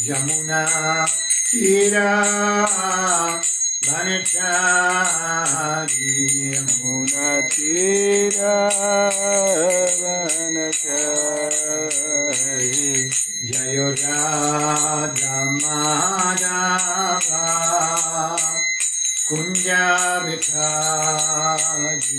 Yamuna Tira Vanachari Yamuna Tira Vanachari Jayo Radha Madhava Kunja Vikhari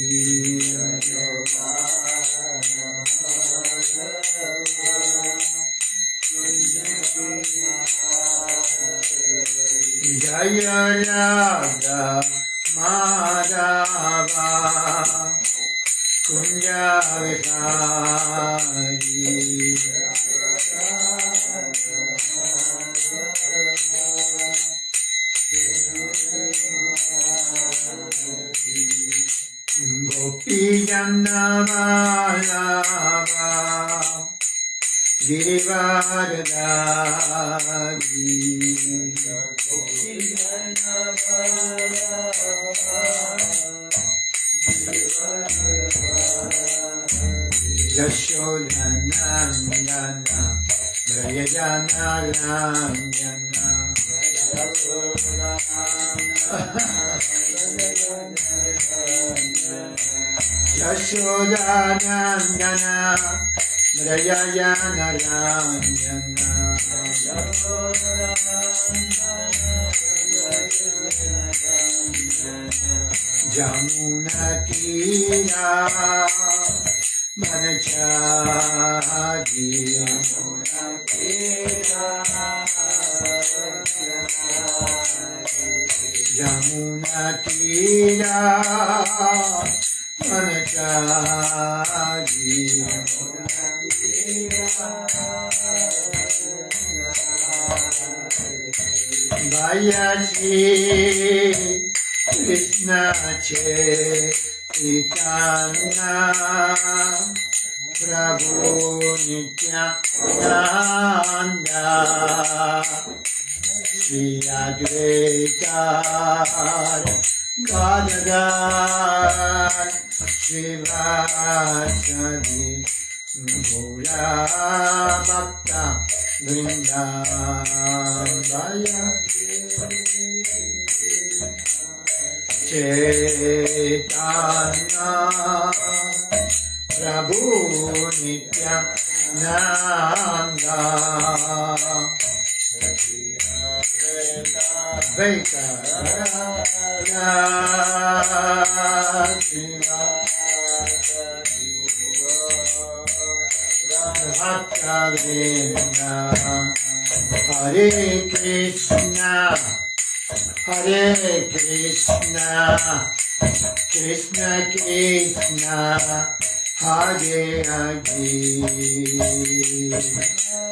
Jaya Radha Madhava Kunja Vikhari Gopi Jannavalabha Girivardhari Yashodanandana Vrayajanaranyana Yashodanandana Vrayajanaranyana Jamuna Tira Vanachari Jamuna Tira Vanachari Vayasi Krishna Chaitanya Prabhu Nityananda Shri Advaita Gadadhar Shivasadi Gaura Bhakta Vrindavaya Chaitanya Prabhu Nityananda Advaita Bhakta Vrinda Hare Krishna Hare Krishna Krishna Krishna Hare Hare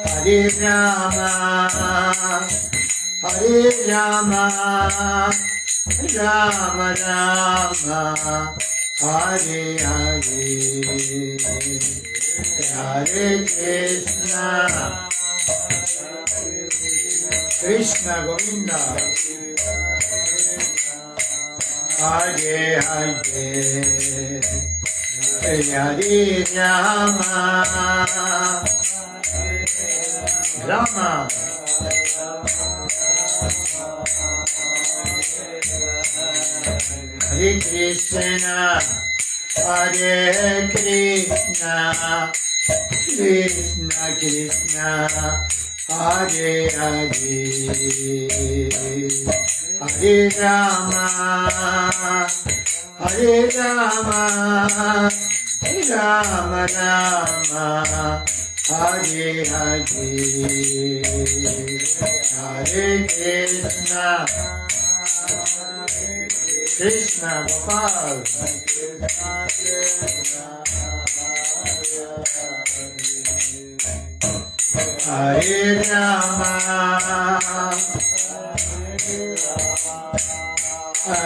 Hare Rama Hare Rama Rama Rama Hare Hare Hare Krishna Krishna Govinda Hare Hare Hare Rama Rama Hare Krishna Hare Krishna Krishna Krishna Hare Hare Hare Rama Hare Rama Rama Rama Hare Hare Hare Krishna Krishna Gopal Hare Rama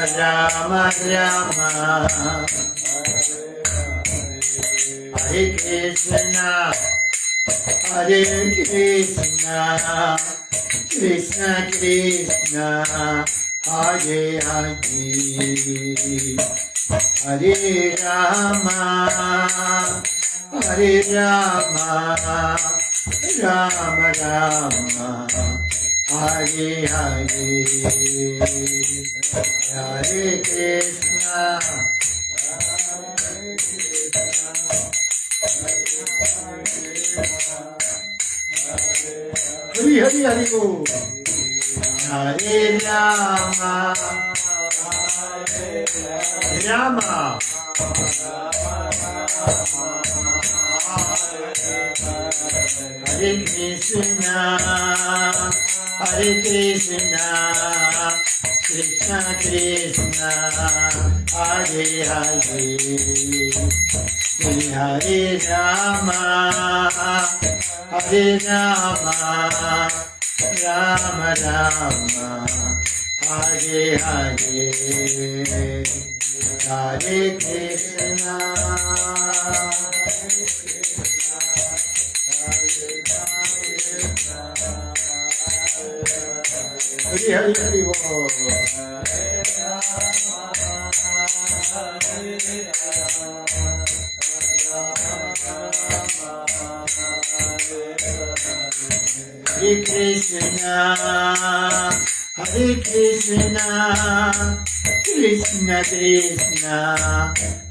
Rama Rama Hare Krishna Hare Krishna Krishna Krishna Hare Hare Hare Rama Hare Rama Rama Rama Hare Hare, Hare Krishna, Hari Hari Hari Bol. Hare Rama, Rama, Hare Krishna, Hare Krishna, Krishna Krishna, Hare Hare, Hare Rama, Hare Rama, Rama Rama, Hare Hare, Hare Krishna. Hari Hari Hari Bol. Hare Krishna, Hare Krishna, Krishna Krishna,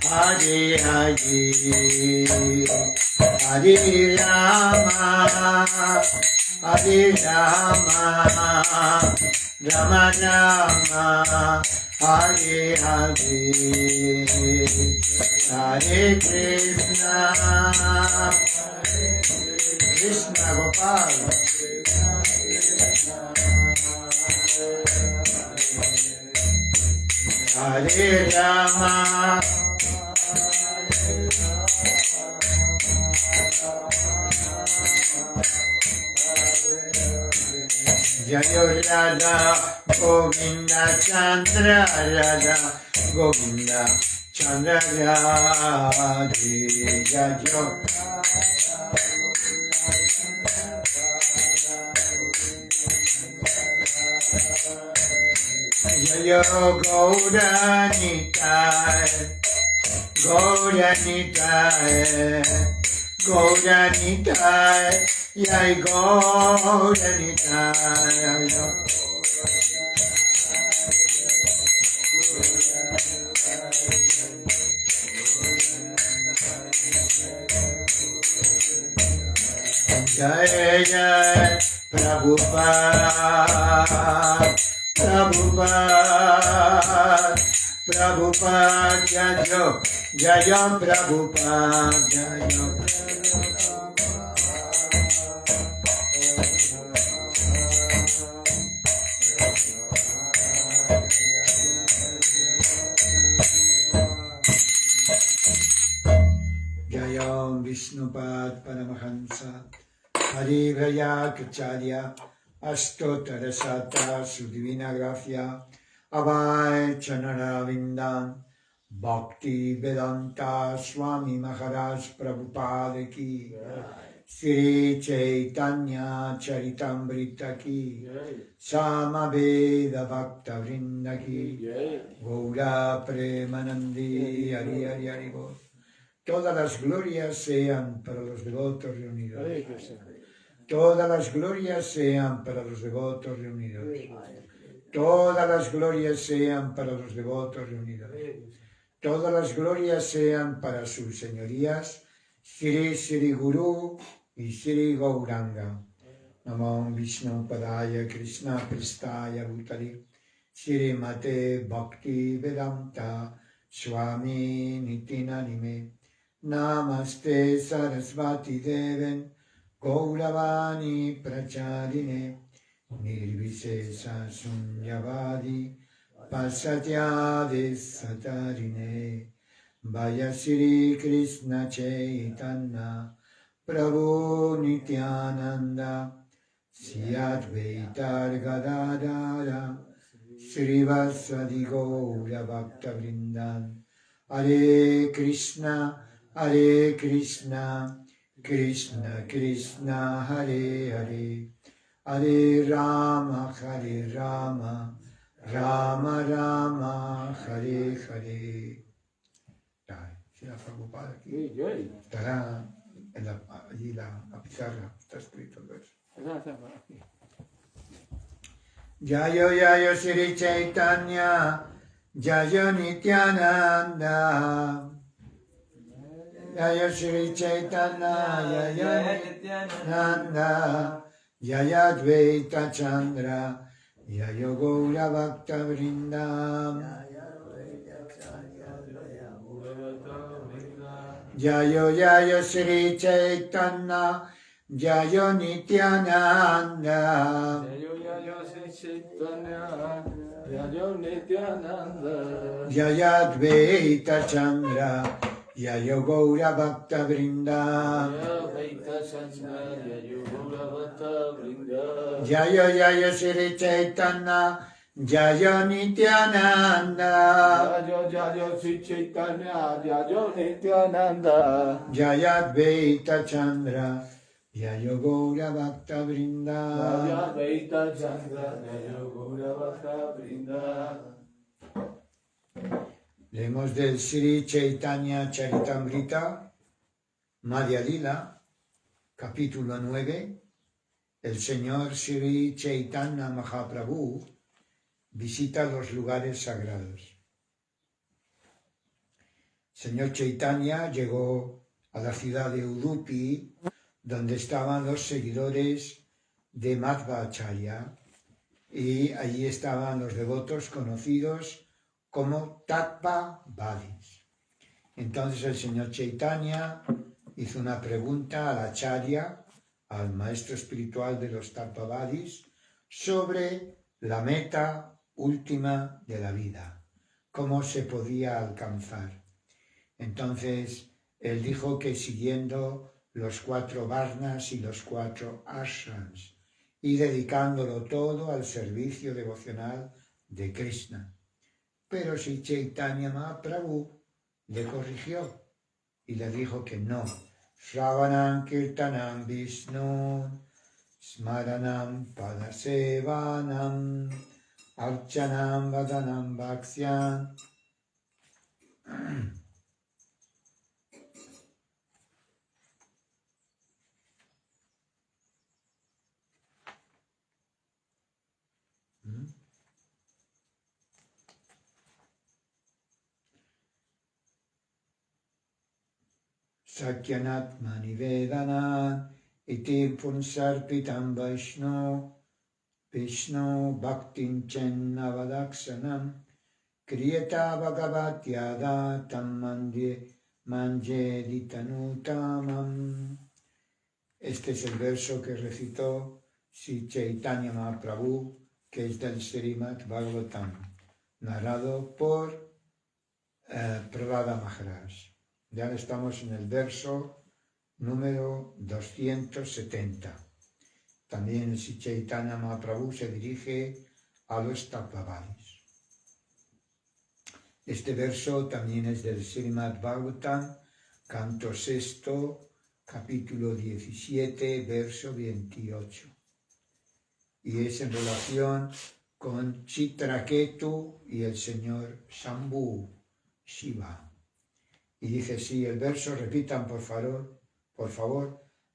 Hare Hare, Hare Rama, Hare Rama, Rama Rama, Hare Hare, Hare Krishna, Krishna Gopal. Hare Rama, Jayo Radha Govinda Chandra Radha Govinda Chandra Radhe Jayo Jayo Gauranitai Gauranitai Gauranitai Jai Gauranitai Jai Jai Prabhupada Prabhupada Prabhupada Jayo Jayo Prabhupada Jayo Jayo Vishnupad Paramahansa Hari Vraya Kacharya Astottara Sata Su Divina Gracia Abhay Chanaravindan Bhakti Vedanta Swami Maharaj Prabhupada Ki Sri Chaitanya Charitamrita Ki Samaveda Bhakta Vrinda Ki Gaura Premanandi Hari Hari Hari Bol. Todas las glorias sean para los devotos reunidos. Todas las glorias sean para los devotos reunidos. Todas las glorias sean para los devotos reunidos. Todas las glorias sean para sus señorías, Sri Sri Guru y Sri Gauranga. Namo Vishnu Padaya Krishna Pristaya Bhutali Sri Mate Bhakti Vedanta Swami Nitinanime. Namaste Sarasvati Deven Gauravani Pracharine Nirvisesa Sunyavadi Pasatyade Satarine Vaya Sri Krishna Chaitanya Prabhu Nityananda Sri Advaita Gadadara Srivasadi Gaura Bhakta Vrindan Hare Krishna Krishna Krishna Hare Hare Hare Rama Rama Rama Hare Hare. Si la Prabhupada aquí estará allí la pizarra, está escrito el verso. Jayo Jayo Shri Chaitanya, Jayo Nityananda. Jayo Shri Chaitanya, Jayo Nityananda. Jaya Advaita Chandra, Jayo Gaura Bhakta Vrindam. Jayo Jayo Shri Chaitanya, Jayo Nityananda. Jaya Advaita Chandra, Jayo Gaura Bhakta Vrindam. Jayo Jayo Shri Chaitanya, Jayo Nityananda. Jayo Sri Chaitanya, Jayo Nityananda. Jaya Advaita Chandra, Jayo Gaura Bhakta Vrindam. Jaya Advaita Chandra, Jayo Gaura Bhakta Vrindam. Leemos del Sri Chaitanya Charitamrita, Madhya Lila, capítulo 9. El Señor Sri Chaitanya Mahaprabhu visita los lugares sagrados. Señor Chaitanya llegó a la ciudad de Udupi, donde estaban los seguidores de Madhvacharya, y allí estaban los devotos conocidos como Tattva-vadis. Entonces el señor Chaitanya hizo una pregunta al Acharya, al maestro espiritual de los Tattva-vadis, sobre la meta última de la vida, cómo se podía alcanzar. Entonces él dijo que siguiendo los 4 varnas y los 4 ashrams y dedicándolo todo al servicio devocional de Krishna. Pero Sri Chaitanya Mahaprabhu le corrigió y le dijo que no. Shravanam Kirtanam Vishnu Smaranam Padasevanam Archanam Vadanam Bhaksyan. Sakyanatma Nivedanan Iti Punsarpitam Vishnu Bhaktin Chennavadaksanam Kriyata Bhagavatyada Tam Manje Ditanutamam. Este es el verso que recitó Sri Chaitanya Mahaprabhu, que es del Srimad Bhagavatam, narrado por Prahlada Maharaj. Ya estamos en el verso número 270. También el Sri Chaitanya Mahaprabhu se dirige a los Tattva-vadis. Este verso también es del Srimad Bhagavatam, canto 6, capítulo 17, verso 28. Y es en relación con Chitraketu y el señor Shambhu, Shiva. Y dice así el verso, repitan por favor.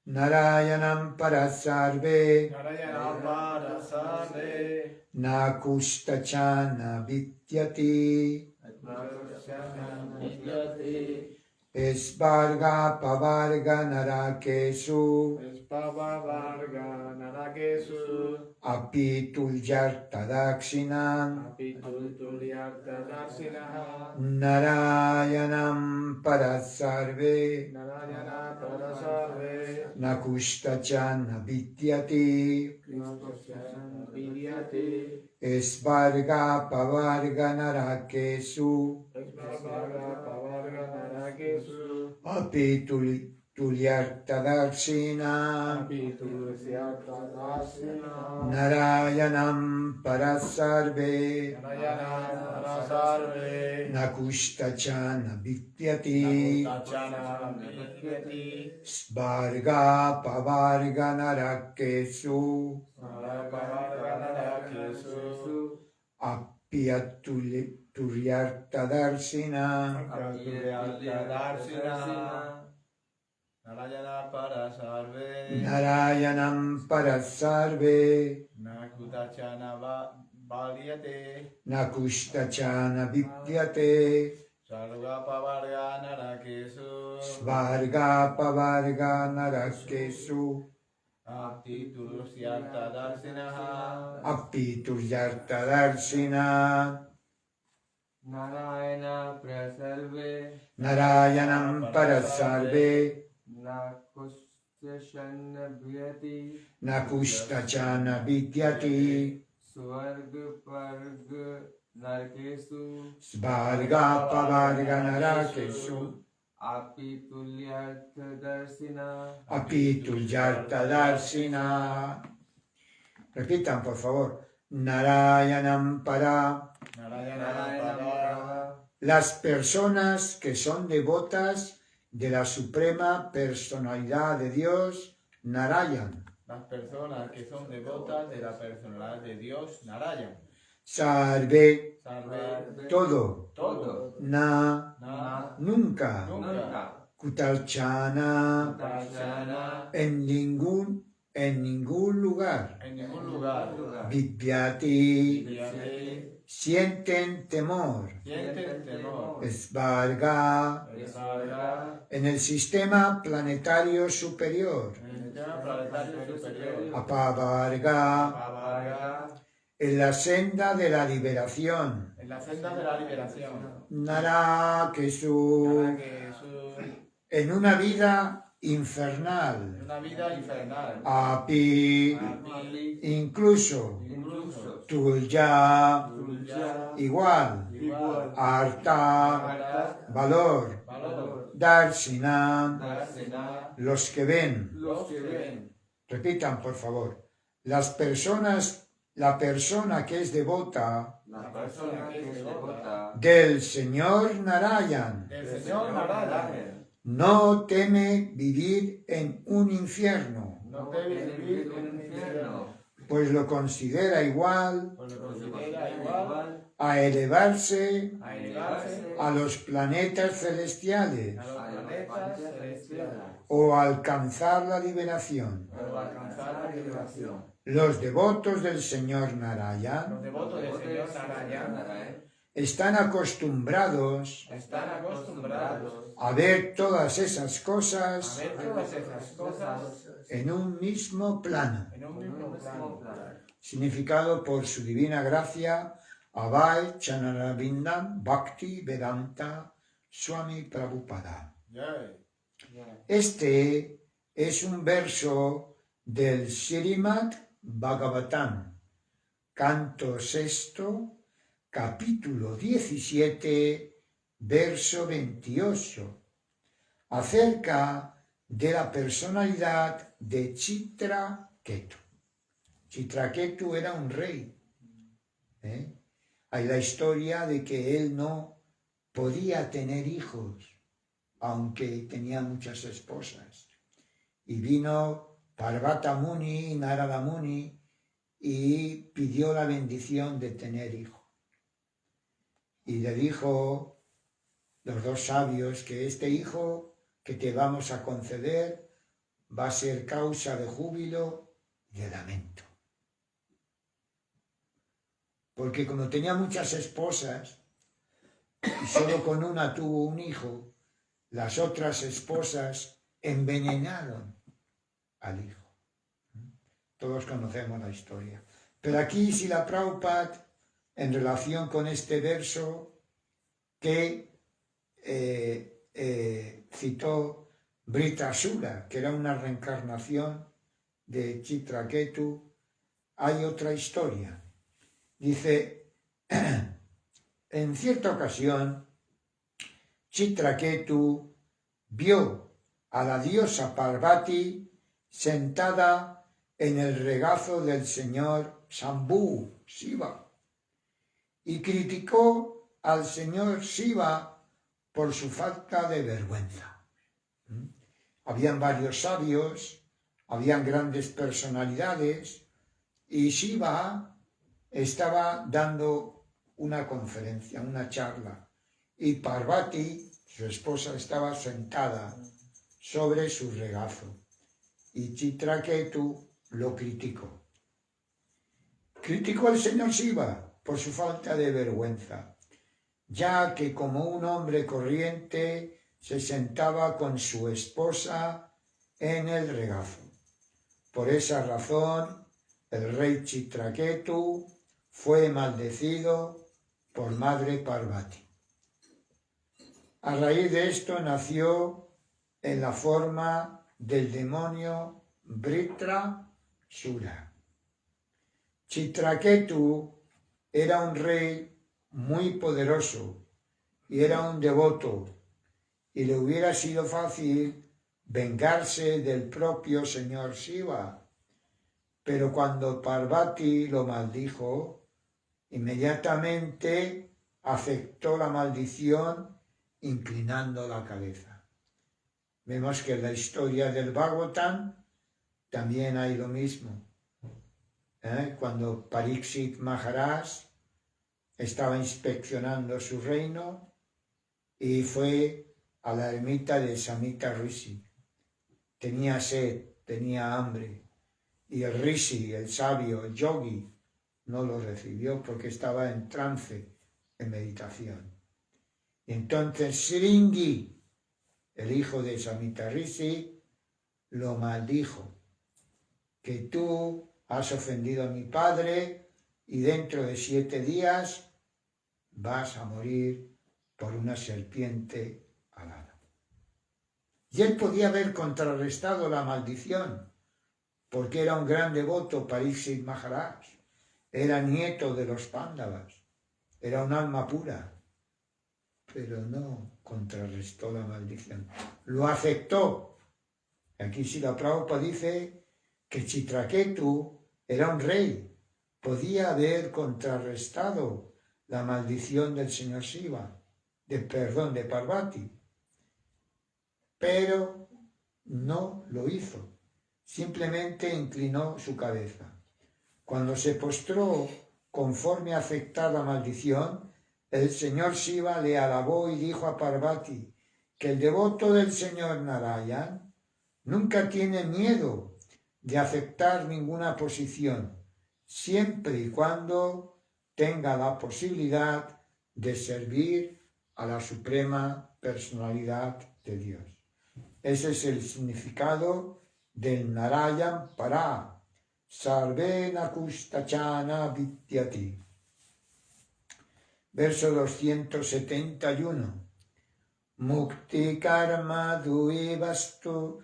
Narayanam Parasarve, Narayanam Parasarve, Nakustachana Vidyati, Esvarga Pavarga Narakesu, Espavavarga Narakesu, Apitulyarta Dakshinam, Apitulyarta Daksinaha, Narayanam Parasarve, Narayana Parasarve, Nakustachana Vidyati, Krishna Vidyate, Esvarga Pavarga Narakesu, Espavavarga Pavarga Narakesu, Apitulyarta Dakshinam, Apitulyarta Daksinaha, Narayanam Parasarve, Narayana Parasarve, Nakustachana Vidyati, Tachana Vidyati, Svarga Pavarga Narakesu, Paravarga Narakesu, Apitulyarta Darsina, Apitulyarta Daksinaha, Narayana Parasarve, Narayanam Parasarve, Nakutachana Balyate, Nakushtachana Vidyate, Sarva Pavarga Narakesu, Svarga Pavarga Narakesu, Apti Turusyarta Darsinaha, Apituryarta Darsina, Narayana Prasalve Narayanam Parasarve, Nakustasana Bhyati Nakushtachana Vidyati, Swarg Parg Narkesu Svarga Pavarga Narakesu, Api Tulyartha Darsina Apituryarta Darsina. Repitan, por favor. Narayanam Para. Narayana Prava Las personas que son devotas de la suprema personalidad de Dios, Narayan. las personas que son devotas de la personalidad de Dios, Narayan. Sarve, Sarve, todo. Todo Na, Na, nunca. Nunca, Kutalchana, Dashana en ningún lugar. en ningún lugar. Vidyati, Vidyate, sienten temor. sienten temor. Svarga, Desarga, en el sistema planetario superior. en el sistema planetario superior. Apavarga, Pavarga, en la senda de la liberación. en la senda de la liberación. Narakesu, Narakesu, en una vida infernal. una vida infernal. Api, Api, incluso. incluso, Tulya, Tulya, igual. igual, Arta, Arta, valor. valor, Darsina, Darsena, los que ven. los que ven. Repitan, por favor. La persona que es devota La persona que es devota del Señor Narayan El Señor Narayan no teme vivir en un infierno, no debe vivir en un infierno, pues lo considera igual pues lo considera igual a elevarse a elevarse a los planetas celestiales a los planetas celestiales o a alcanzar la liberación. o alcanzar la liberación. Los devotos del Señor Los Narayan devotos del Señor Narayan están acostumbrados están acostumbrados a ver todas esas a cosas ver todas esas cosas en un mismo plano, en un mismo plano. significado por su divina gracia, Abhay Chanarabindam Bhakti Vedanta Swami Prabhupada. Yay. Este es un verso del Srimad Bhagavatam, canto sexto, capítulo 17, verso 28, acerca de la personalidad de Chitraketu. Chitraketu era un rey. Hay la historia de que él no podía tener hijos, aunque tenía muchas esposas. Y vino Parvata Muni, Narada Muni, y pidió la bendición de tener hijo. Y le dijo los dos sabios que este hijo que te vamos a conceder va a ser causa de júbilo y de lamento. Porque como tenía muchas esposas y solo con una tuvo un hijo, las otras esposas envenenaron al hijo. Todos conocemos la historia. Pero aquí Srila Prabhupada, en relación con este verso que citó Vritrasura, que era una reencarnación de Chitraketu, hay otra historia. Dice, en cierta ocasión, Chitraketu vio a la diosa Parvati sentada en el regazo del señor Shambhu, Shiva, y criticó al señor Shiva por su falta de vergüenza. Habían varios sabios, habían grandes personalidades, y Shiva estaba dando una conferencia, una charla, y Parvati, su esposa, estaba sentada sobre su regazo, y Chitraketu lo criticó. Criticó al señor Shiva por su falta de vergüenza, ya que como un hombre corriente se sentaba con su esposa en el regazo. Por esa razón, el rey Chitraketu fue maldecido por Madre Parvati. A raíz de esto nació en la forma del demonio Vritrasura. Chitraketu era un rey muy poderoso y era un devoto, y le hubiera sido fácil vengarse del propio señor Shiva. Pero cuando Parvati lo maldijo, inmediatamente aceptó la maldición inclinando la cabeza. Vemos que en la historia del Bhagavatam también hay lo mismo. Cuando Parikshit Maharaj estaba inspeccionando su reino y fue a la ermita de Samita Rishi. Tenía sed, tenía hambre, y el Rishi, el sabio, el yogi, no lo recibió porque estaba en trance, en meditación. Y entonces Shringi, el hijo de Samita Rishi, lo maldijo, que tú has ofendido a mi padre y dentro de 7 días vas a morir por una serpiente alada. Y él podía haber contrarrestado la maldición, porque era un gran devoto. Parikshit Maharaj era nieto de los Pándavas, era un alma pura, pero no contrarrestó la maldición, lo aceptó. Aquí Srila Prabhupada dice que Chitraketu era un rey, podía haber contrarrestado la maldición del señor Shiva, de Parvati, pero no lo hizo, simplemente inclinó su cabeza. Cuando se postró conforme a aceptar la maldición, el señor Shiva le alabó y dijo a Parvati que el devoto del señor Narayan nunca tiene miedo de aceptar ninguna posición, siempre y cuando tenga la posibilidad de servir a la suprema personalidad de Dios. Ese es el significado del Narayan Para, Sarvena Kustachana Vidyati. Verso 271. Mukti karma duivastu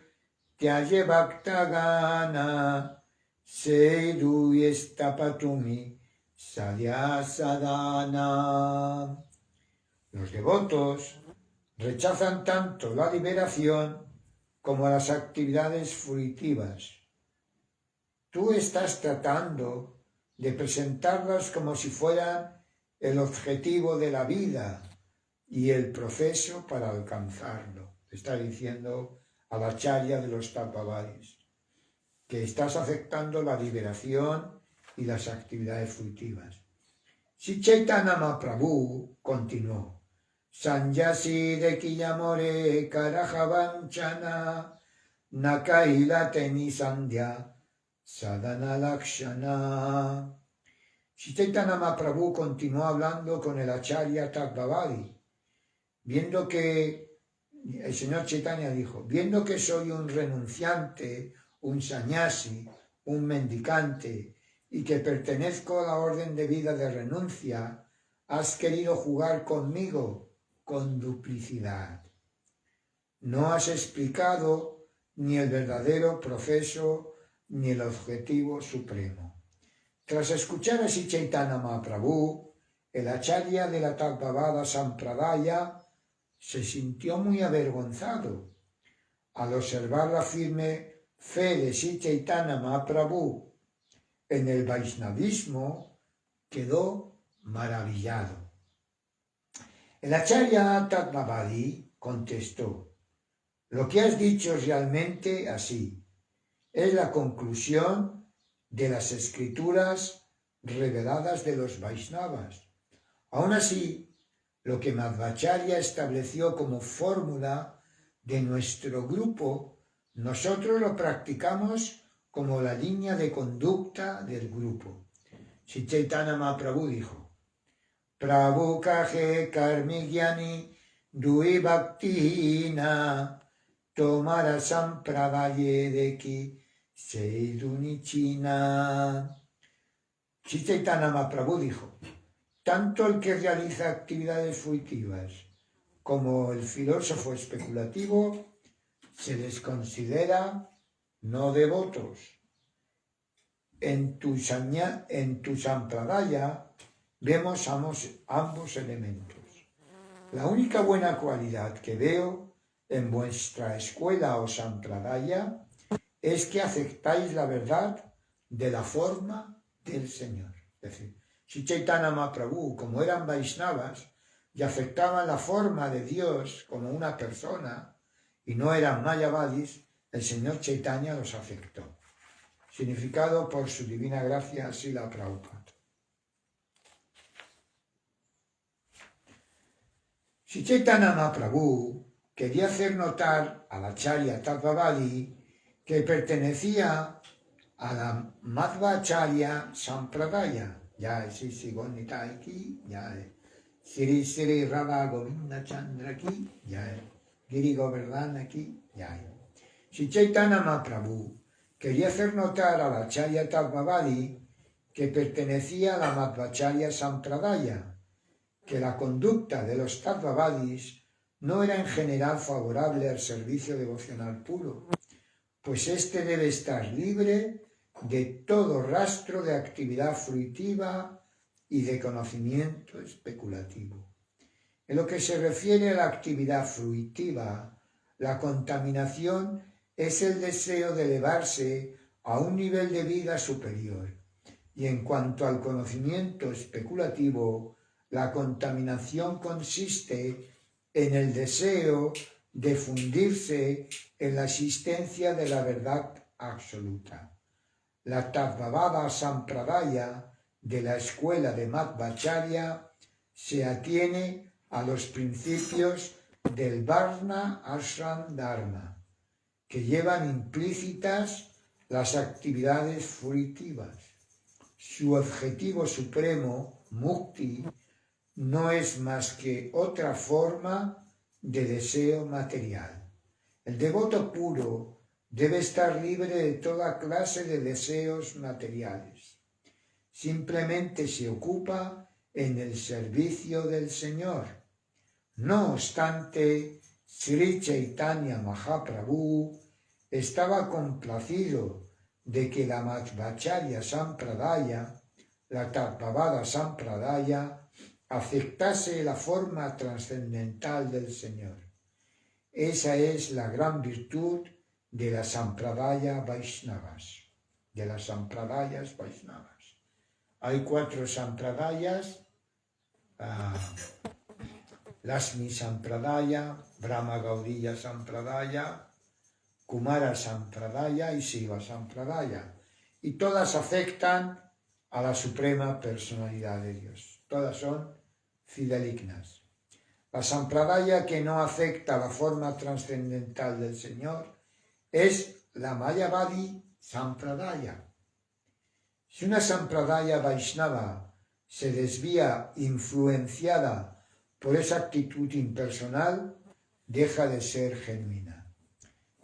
tyaje bhaktagana seidu estapatumi sadhyasadana. Los devotos rechazan tanto la liberación como las actividades fruitivas. Tú estás tratando de presentarlas como si fueran el objetivo de la vida y el proceso para alcanzarlo. Está diciendo a la acharya de los Tattvavadis que estás aceptando la liberación y las actividades fruitivas. Sri Chaitanya Mahaprabhu continuó: Sanjasi de Kiyamore Karajavanchana Nakaila Teni Sandhya Sadhana Lakshana. Sri Chaitanya Mahaprabhu continuó hablando con el acharya Tattvavadi, viendo que el señor Chaitanya dijo: viendo que soy un renunciante, un sannyasi, un mendicante, y que pertenezco a la orden de vida de renuncia, has querido jugar conmigo con duplicidad. No has explicado ni el verdadero proceso ni el objetivo supremo. Tras escuchar a Sri Chaitanya Mahaprabhu, el acharya de la Tattva Sampradaya se sintió muy avergonzado. Al observar la firme fe de Sri Chaitanya Mahaprabhu en el Vaishnavismo, quedó maravillado. El acharya Tattvavadi contestó: lo que has dicho es realmente así. Es la conclusión de las escrituras reveladas de los Vaishnavas. Aún así, lo que Madhvacharya estableció como fórmula de nuestro grupo, nosotros lo practicamos como la línea de conducta del grupo. Sri Chaitanya Mahaprabhu dijo: Prabhu kaje karmi gyani dui bhaktina tomara sampradaye deki seiduni china. Sri Chaitanya Mahaprabhu dijo: tanto el que realiza actividades fruitivas como el filósofo especulativo se les considera no devotos. En tu sampradaya vemos ambos elementos. La única buena cualidad que veo en vuestra escuela o sampradaya es que aceptáis la verdad de la forma del Señor. Es decir, Sri Chaitanya Mahaprabhu, como eran Vaishnavas y aceptaban la forma de Dios como una persona y no eran Mayavadis, el Señor Chaitanya los aceptó. Significado por su divina gracia, Srila Prabhupada. Sri Chaitanya Mahaprabhu quería hacer notar a la Acharya Tattvavadi que pertenecía a la Madhvacharya Sampradaya. Ya es Sri Gonita aquí, ya es Sri Radha Govinda Chandra aquí, ya es Giri Govardhan aquí, ya es. Sri Chaitanya Mahaprabhu quería hacer notar a la Acharya Tattvavadi que pertenecía a la Madhvacharya Sampradaya, que la conducta de los Tattvavadis no era en general favorable al servicio devocional puro, pues éste debe estar libre de todo rastro de actividad fruitiva y de conocimiento especulativo. En lo que se refiere a la actividad fruitiva, la contaminación es el deseo de elevarse a un nivel de vida superior, y en cuanto al conocimiento especulativo, la contaminación consiste en el deseo de fundirse en la existencia de la verdad absoluta. La Tattvavada Sampradaya de la escuela de Madhvacharya se atiene a los principios del Varna Ashram Dharma, que llevan implícitas las actividades fruitivas. Su objetivo supremo, Mukti, no es más que otra forma de deseo material. El devoto puro debe estar libre de toda clase de deseos materiales. Simplemente se ocupa en el servicio del Señor. No obstante, Sri Chaitanya Mahaprabhu estaba complacido de que la Madhvacharya Sampradaya, la Tattvavada Sampradaya, aceptase la forma trascendental del Señor. Esa es la gran virtud de las Sampradaya Vaishnavas, de las Sampradayas Vaishnavas. Hay 4 Sampradayas, Lasmi Sampradaya, Brahma Gaudiya Sampradaya, Kumara Sampradaya y Siva Sampradaya. Y todas afectan a la suprema personalidad de Dios. Todas son fidelignas. La Sampradaya que no afecta la forma trascendental del Señor es la Mayavadi Sampradaya. Si una Sampradaya Vaishnava se desvía influenciada por esa actitud impersonal, deja de ser genuina.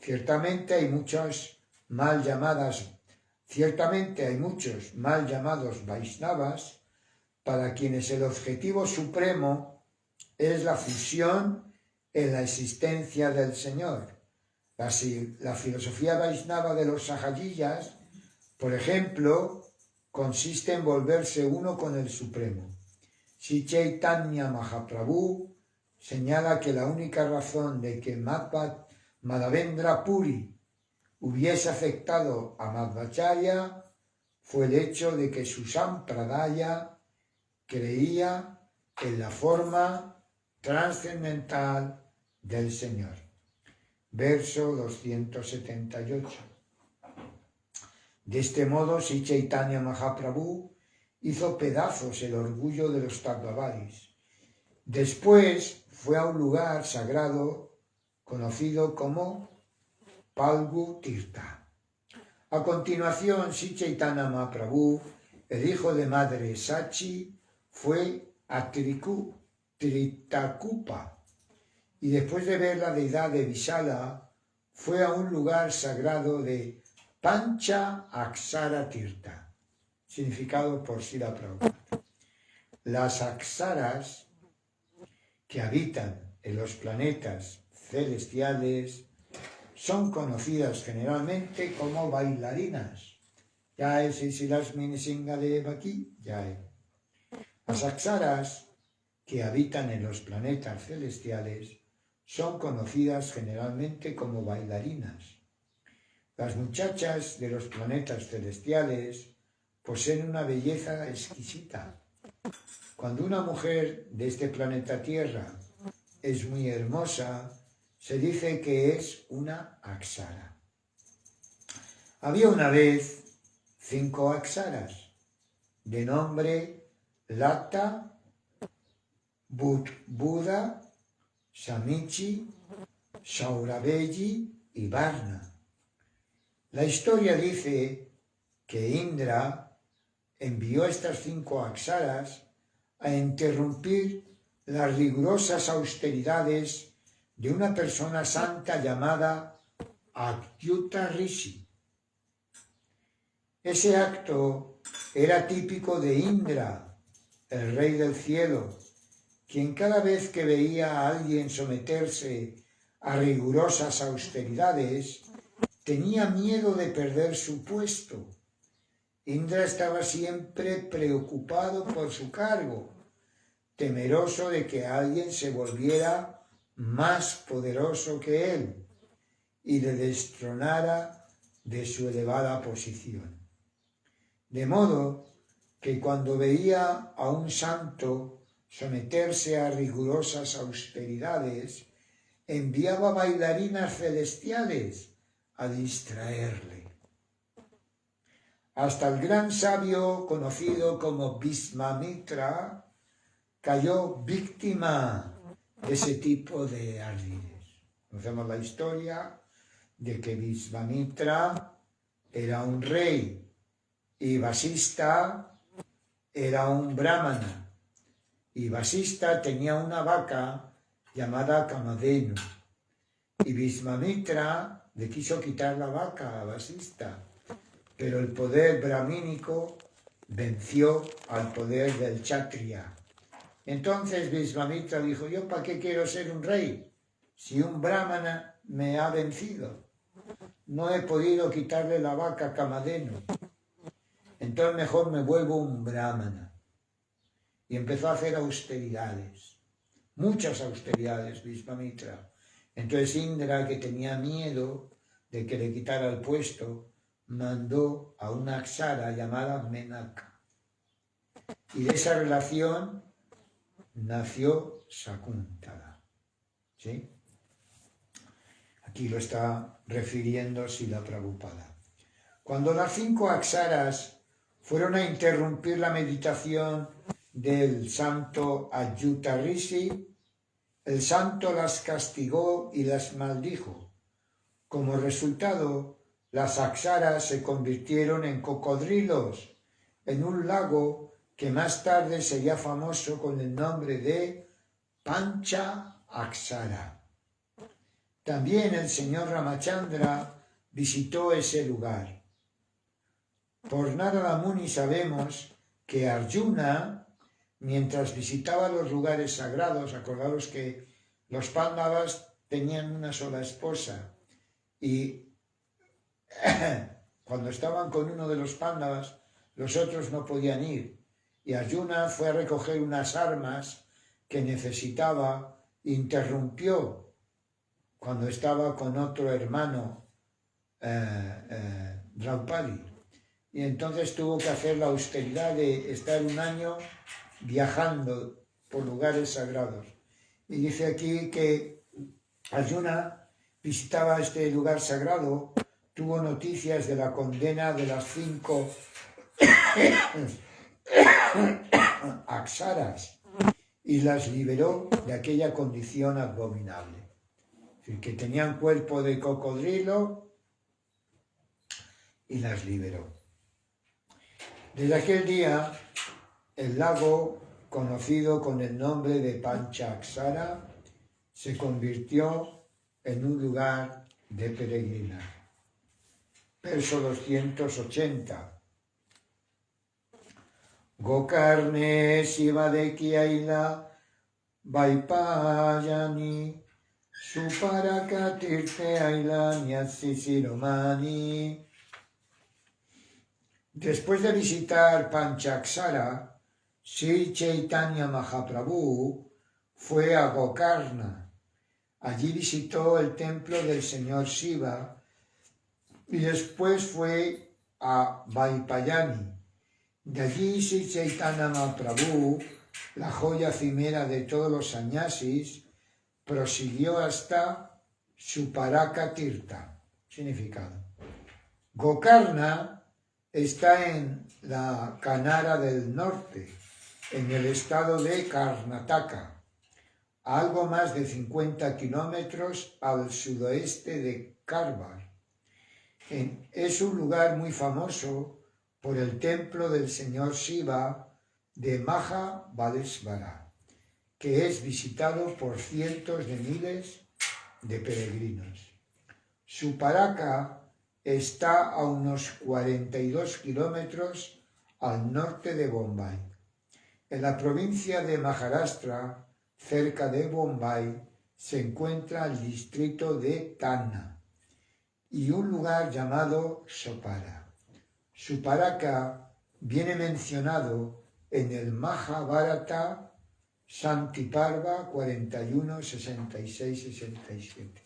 Ciertamente hay muchos mal llamados Vaishnavas para quienes el objetivo supremo es la fusión en la existencia del Señor. La filosofía Vaishnava de los Sahajiyas, por ejemplo, consiste en volverse uno con el Supremo. Sri Chaitanya Mahaprabhu señala que la única razón de que Madhavendra Puri hubiese aceptado a Madhvacharya fue el hecho de que su Sampradaya creía en la forma trascendental del Señor. Verso 278. De este modo, Sri Chaitanya Mahaprabhu hizo pedazos el orgullo de los Tattvavadis. Después fue a un lugar sagrado conocido como Palgu Tirtha. A continuación, Sri Chaitanya Mahaprabhu el hijo de madre Sachi, fue a Tritakupa, y después de ver la deidad de Vishala, fue a un lugar sagrado de Pancha Aksara Tirtha, significado por Srila Prabhupada. Las Aksaras que habitan en los planetas celestiales son conocidas generalmente como bailarinas. Ya es Silasmini Singadeva aquí, ya es. Las Aksaras que habitan en los planetas celestiales son conocidas generalmente como bailarinas. Las muchachas de los planetas celestiales poseen una belleza exquisita. Cuando una mujer de este planeta Tierra es muy hermosa, se dice que es una Aksara. Había una vez 5 Aksaras, de nombre Lata, Buddha, Shamichi, Saurabeji y Varna. La historia dice que Indra envió a estas 5 Aksaras a interrumpir las rigurosas austeridades de una persona santa llamada Achyuta Rishi. Ese acto era típico de Indra, el rey del cielo, quien cada vez que veía a alguien someterse a rigurosas austeridades, tenía miedo de perder su puesto. Indra estaba siempre preocupado por su cargo, temeroso de que alguien se volviera más poderoso que él y le destronara de su elevada posición. De modo que cuando veía a un santo someterse a rigurosas austeridades, enviaba bailarinas celestiales a distraerle. Hasta el gran sabio conocido como Visvamitra cayó víctima de ese tipo de ardides. Conocemos la historia de que Visvamitra era un rey y Vasista era un brahmana. Y Vasista tenía una vaca llamada Kamadhenu. Y Visvamitra le quiso quitar la vaca a Vasista, pero el poder brahmínico venció al poder del Kshatriya. Entonces Visvamitra dijo: ¿yo para qué quiero ser un rey si un brahmana me ha vencido? No he podido quitarle la vaca a Kamadhenu. Entonces mejor me vuelvo un brahmana. Y empezó a hacer austeridades, muchas austeridades, Visvamitra. Entonces Indra, que tenía miedo de que le quitara el puesto, mandó a una Aksara llamada Menaka. Y de esa relación nació Sakuntala. ¿Sí? Aquí lo está refiriendo Srila Prabhupada. Cuando las 5 Aksaras fueron a interrumpir la meditación del santo Achyuta Rishi, el santo las castigó y las maldijo. Como resultado, las Aksaras se convirtieron en cocodrilos en un lago que más tarde sería famoso con el nombre de Pancha Aksara. También el señor Ramachandra visitó ese lugar. Por Narada Muni sabemos que Arjuna, mientras visitaba los lugares sagrados, acordaros que los Pándavas tenían una sola esposa y cuando estaban con uno de los Pándavas, los otros no podían ir. Y Arjuna fue a recoger unas armas que necesitaba, interrumpió cuando estaba con otro hermano, Draupadi. Y entonces tuvo que hacer la austeridad de estar un año viajando por lugares sagrados. Y dice aquí que Arjuna visitaba este lugar sagrado, tuvo noticias de la condena de las 5 Aksaras y las liberó de aquella condición abominable. Es decir, que tenían cuerpo de cocodrilo y las liberó. Desde aquel día, el lago, conocido con el nombre de Panchaksara, se convirtió en un lugar de peregrinaje. Verso 280. Gokarne Sivadeki Aila Vaipayani Suparaka Tirte Aila Nyasisiromani. Después de visitar Panchaksara, Sri Chaitanya Mahaprabhu fue a Gokarna. Allí visitó el templo del señor Shiva y después fue a Vaipayani. De allí Sri Chaitanya Mahaprabhu, la joya cimera de todos los sannyasis, prosiguió hasta Suparaka Tirtha. Significado. Gokarna está en la Kanara del norte, en el estado de Karnataka, a algo más de 50 kilómetros al sudoeste de Karwar. Es un lugar muy famoso por el templo del señor Shiva de Mahabaleshvara, que es visitado por cientos de miles de peregrinos. Suparaka está a unos 42 kilómetros al norte de Bombay. En la provincia de Maharashtra, cerca de Bombay, se encuentra el distrito de Tanna y un lugar llamado Sopara. Suparaka viene mencionado en el Mahabharata Santiparva 41, 66, 67.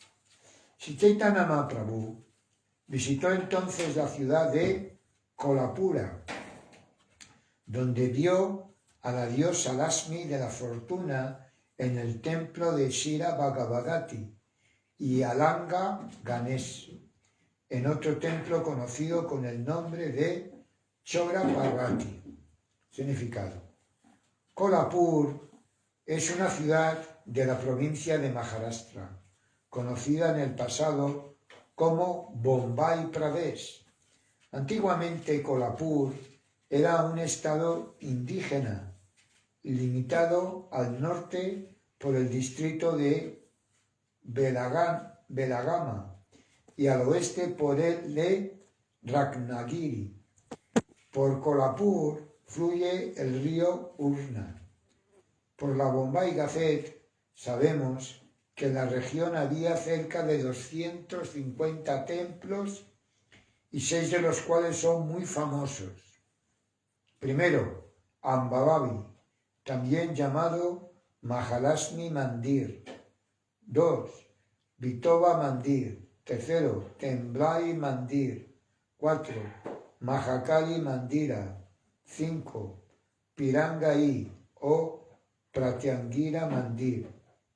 Sri Chaitanya Mahaprabhu visitó entonces la ciudad de Kolhapura, donde vio a la diosa Lakshmi de la fortuna en el templo de Shira Bhagavati y Alanga Ganesh, en otro templo conocido con el nombre de Chora Parvati. Significado. Kolhapur es una ciudad de la provincia de Maharashtra, conocida en el pasado como Bombay Pradesh. Antiguamente Kolhapur era un estado indígena, limitado al norte por el distrito de Belagama y al oeste por el de Ratnagiri. Por Kolhapur fluye el río Urna. Por la Bombay Gazette sabemos que en la región había cerca de 250 templos y 6 de los cuales son muy famosos. Primero, Ambabavi, también llamado Mahalakshmi Mandir. 2. Vitova Mandir. Tercero, Temblai Mandir. 4. Mahakali Mandira. 5. Pirangai o Pratyangira Mandir.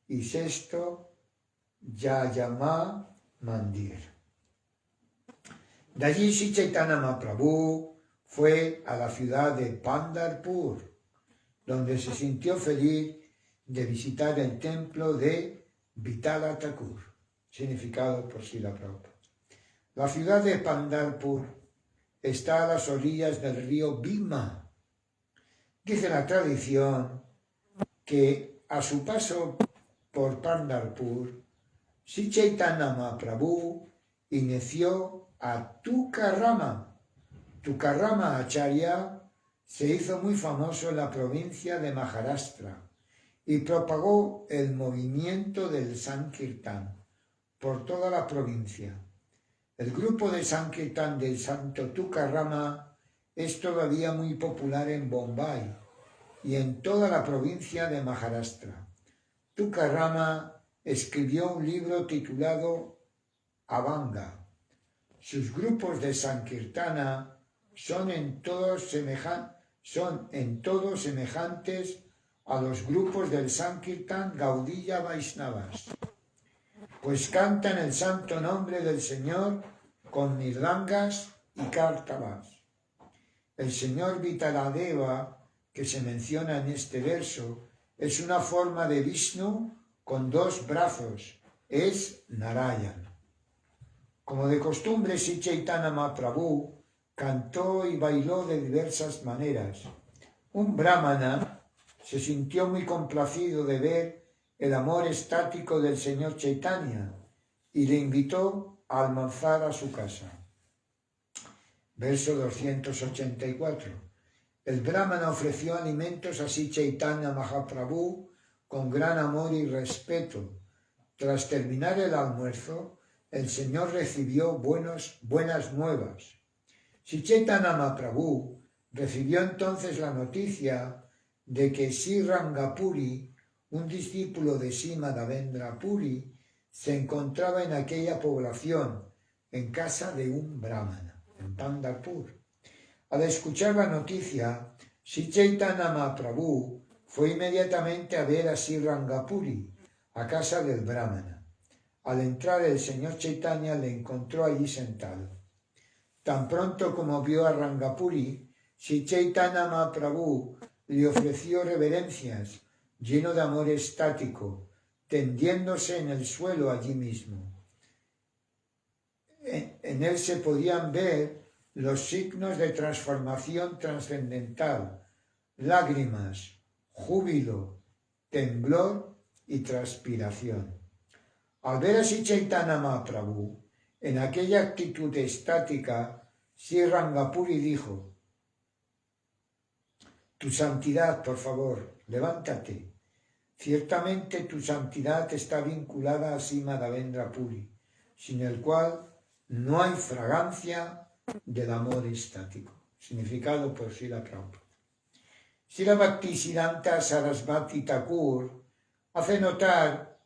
Y 6. Jayama Mandir. De allí Sri Chaitanya Mahaprabhu fue a la ciudad de Pandharpur, donde se sintió feliz de visitar el templo de Vitala Thakur, significado por Srila Prabhupada. La ciudad de Pandharpur está a las orillas del río Bhima. Dice la tradición que a su paso por Pandharpur, Sri Chaitanya Mahaprabhu inició a Tukarama. Tukarama Acharya se hizo muy famoso en la provincia de Maharashtra y propagó el movimiento del Sankirtan por toda la provincia. El grupo de Sankirtan del Santo Tukarama es todavía muy popular en Bombay y en toda la provincia de Maharashtra. Tukarama escribió un libro titulado Abhanga. Sus grupos de Sankirtana son en todo semejantes a los grupos del Sankirtan Gaudiya Vaishnavas, pues cantan el santo nombre del Señor con mirlangas y cártabas. El Señor Vitaladeva, que se menciona en este verso, es una forma de Vishnu con 2 brazos, es Narayan. Como de costumbre, Sri Chaitanya Mahaprabhu cantó y bailó de diversas maneras. Un brahmana se sintió muy complacido de ver el amor estático del señor Chaitanya y le invitó a almorzar a su casa. Verso 284. El brahmana ofreció alimentos a Sri Chaitanya Mahaprabhu con gran amor y respeto. Tras terminar el almuerzo, el Señor recibió buenas nuevas. Sri Chaitanya Mahaprabhu recibió entonces la noticia de que Sri Rangapuri, un discípulo de Sri Madhavendra Puri, se encontraba en aquella población, en casa de un brahmana, en Pandharpur. Al escuchar la noticia, Sri Chaitanya Mahaprabhu fue inmediatamente a ver a Sri Rangapuri, a casa del brahmana. Al entrar el señor Chaitanya le encontró allí sentado. Tan pronto como vio a Rangapuri, Sri Chaitanya Mahaprabhu le ofreció reverencias, lleno de amor estático, tendiéndose en el suelo allí mismo. En él se podían ver los signos de transformación trascendental, lágrimas, júbilo, temblor y transpiración. Al ver a Sri Chaitanya Mahaprabhu en aquella actitud estática, Sri Rangapuri dijo: Tu santidad, por favor, levántate. Ciertamente tu santidad está vinculada a Sri Madhavendra Puri, sin el cual no hay fragancia del amor estático. Significado por Srila Prabhupada. Srila Bhaktisiddhanta Sarasvati Thakur hace notar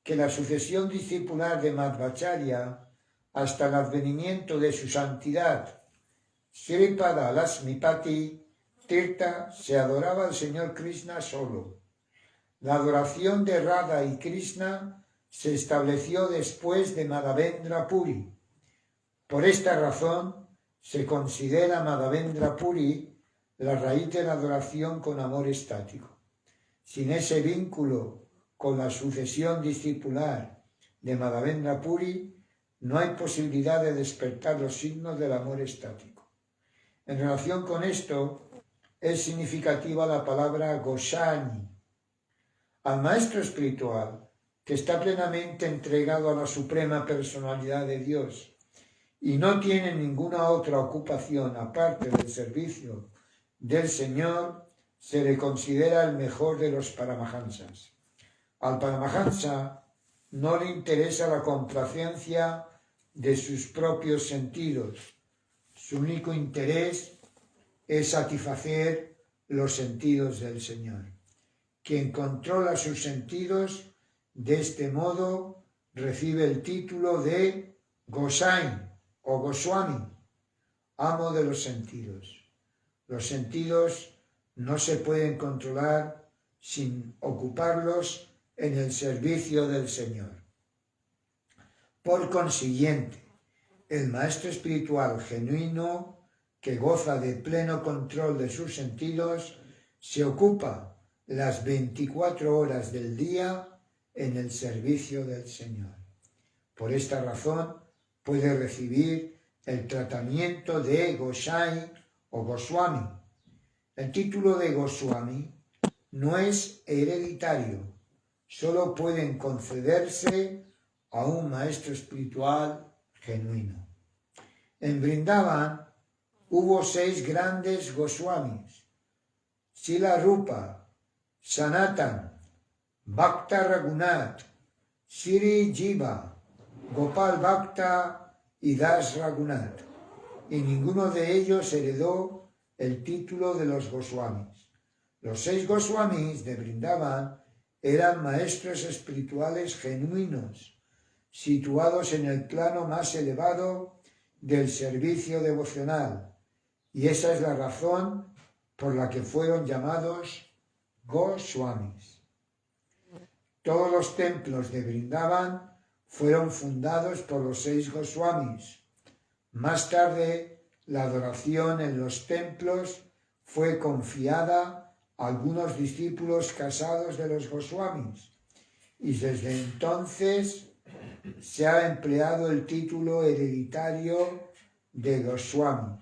que la sucesión discipular de Madhvacharya hasta el advenimiento de su santidad Sripada Lasmipati Tirtha se adoraba al Señor Krishna solo. La adoración de Radha y Krishna se estableció después de Madhavendra Puri. Por esta razón se considera Madhavendra Puri la raíz de la adoración con amor estático. Sin ese vínculo con la sucesión discipular de Madhavendra Puri, no hay posibilidad de despertar los signos del amor estático. En relación con esto, es significativa la palabra Goswami. Al maestro espiritual, que está plenamente entregado a la suprema personalidad de Dios y no tiene ninguna otra ocupación aparte del servicio del Señor, se le considera el mejor de los Paramahansas. Al Paramahansa no le interesa la complacencia de sus propios sentidos. Su único interés es satisfacer los sentidos del Señor. Quien controla sus sentidos de este modo recibe el título de Gosai o Goswami, amo de los sentidos. Los sentidos no se pueden controlar sin ocuparlos en el servicio del Señor. Por consiguiente, el maestro espiritual genuino que goza de pleno control de sus sentidos se ocupa las 24 horas del día en el servicio del Señor. Por esta razón puede recibir el tratamiento de Gosai o Goswami. El título de Goswami no es hereditario, solo pueden concederse a un maestro espiritual genuino. En Vrindavan hubo 6 grandes Goswamis: Srila Rupa, Sanatan, Bhakta Raghunath, Sri Jiva, Gopal Bhakta y Das Raghunath, y ninguno de ellos heredó el título de los Goswamis. Los 6 Goswamis de Vrindavan eran maestros espirituales genuinos, situados en el plano más elevado del servicio devocional, y esa es la razón por la que fueron llamados Goswamis. Todos los templos de Vrindavan fueron fundados por los 6 Goswamis. Más tarde, la adoración en los templos fue confiada a algunos discípulos casados de los Goswamis, y desde entonces se ha empleado el título hereditario de Goswami.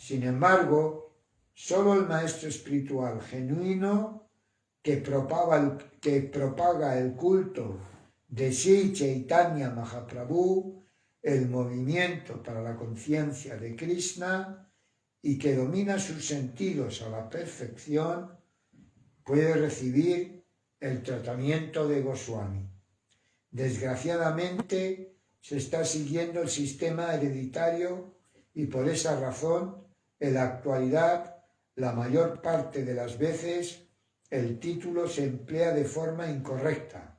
Sin embargo, solo el maestro espiritual genuino que propaga el culto de Sri Chaitanya Mahaprabhu, el movimiento para la conciencia de Krishna, y que domina sus sentidos a la perfección, puede recibir el tratamiento de Goswami. Desgraciadamente, se está siguiendo el sistema hereditario y por esa razón, en la actualidad, la mayor parte de las veces, el título se emplea de forma incorrecta,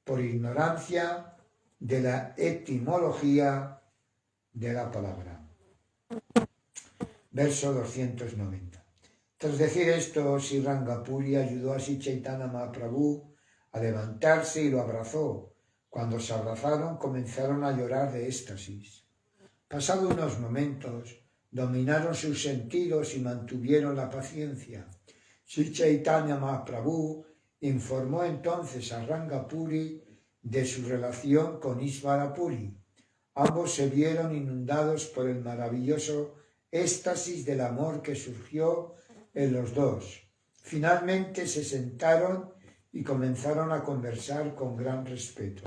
por ignorancia de la etimología de la palabra. Verso 290. Tras decir esto, Sri Rangapuri ayudó a Sri Chaitanya Mahaprabhu a levantarse y lo abrazó. Cuando se abrazaron, comenzaron a llorar de éxtasis. Pasados unos momentos, dominaron sus sentidos y mantuvieron la paciencia. Sri Chaitanya Mahaprabhu informó entonces a Rangapuri de su relación con Ishvarapuri. Ambos se vieron inundados por el maravilloso éxtasis del amor que surgió en los dos. Finalmente se sentaron y comenzaron a conversar con gran respeto.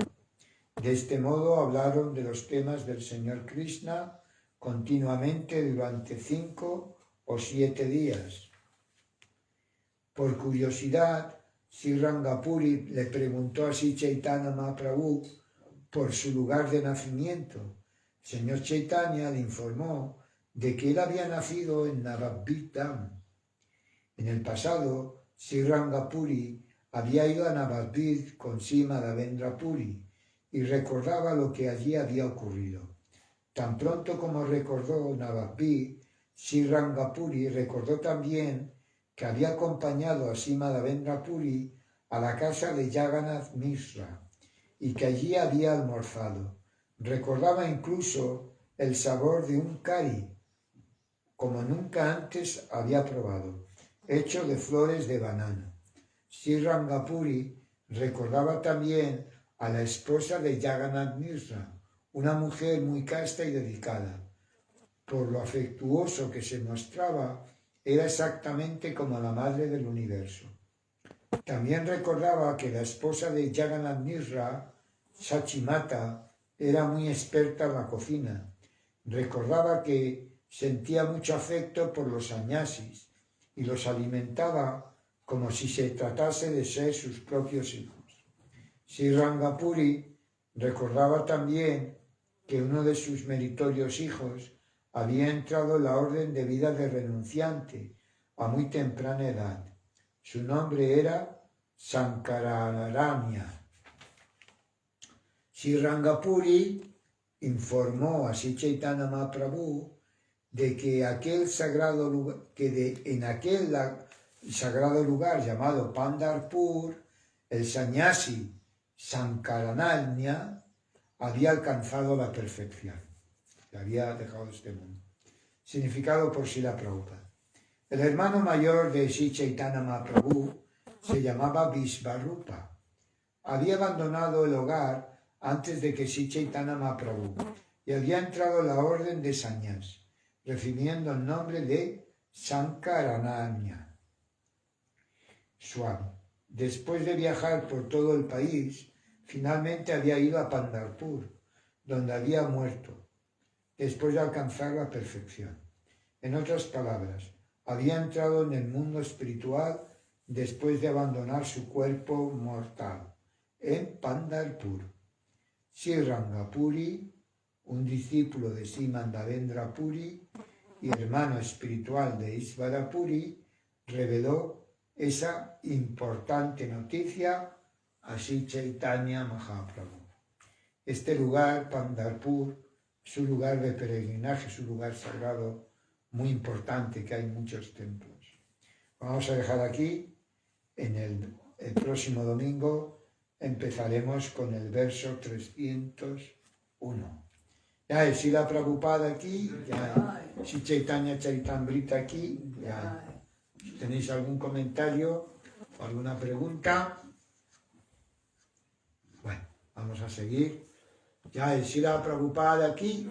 De este modo hablaron de los temas del Señor Krishna continuamente durante 5 o 7 días. Por curiosidad, Sri Rangapuri le preguntó a Sri Chaitanya Mahaprabhu por su lugar de nacimiento. El señor Chaitanya le informó de que él había nacido en Navadvip Dham. En el pasado, Sri Rangapuri había ido a Navadvip con Sri Madhavendra Puri y recordaba lo que allí había ocurrido. Tan pronto como recordó Navadvip, Sri Rangapuri recordó también que había acompañado a Sri Madhavendra Puri a la casa de Jagannath Mishra y que allí había almorzado. Recordaba incluso el sabor de un curry, como nunca antes había probado, hecho de flores de banano. Sri Rangapuri recordaba también a la esposa de Jagannath Mishra, una mujer muy casta y dedicada. Por lo afectuoso que se mostraba, era exactamente como la madre del universo. También recordaba que la esposa de Jagannath Mishra, Sachimata, era muy experta en la cocina. Recordaba que sentía mucho afecto por los sannyasis y los alimentaba como si se tratase de ser sus propios hijos. Sri Rangapuri recordaba también que uno de sus meritorios hijos había entrado en la orden de vida de renunciante a muy temprana edad. Su nombre era Sankararanya. Sri Rangapuri informó a Sri Chaitanya Mahaprabhu de que en aquel sagrado lugar llamado Pandharpur, el sannyasi Sankararanya había alcanzado la perfección, que había dejado este mundo. Significado por Srila Prabhupada. El hermano mayor de Sri Chaitanya Mahaprabhu se llamaba Vishvarupa. Había abandonado el hogar antes de que Sri Chaitanya Mahaprabhu y había entrado en la orden de sannyas, recibiendo el nombre de Sankararanya Swami. Después de viajar por todo el país, finalmente había ido a Pandharpur, donde había muerto, después de alcanzar la perfección. En otras palabras, había entrado en el mundo espiritual después de abandonar su cuerpo mortal, en Pandharpur. Sri Rangapuri, un discípulo de Sri Madhavendra Puri y hermano espiritual de Ishvarapuri, reveló esa importante noticia a Sri Chaitanya Mahaprabhu. Este lugar, Pandharpur, es un lugar de peregrinaje, es un lugar sagrado muy importante, que hay muchos templos. Vamos a dejar aquí. En el próximo domingo empezaremos con el verso 301. Ya hay Srila Prabhupada aquí, ya hay Sri Chaitanya Charitamrita aquí, ya hay. Si tenéis algún comentario o alguna pregunta, bueno, vamos a seguir. Ya hay Srila Prabhupada aquí.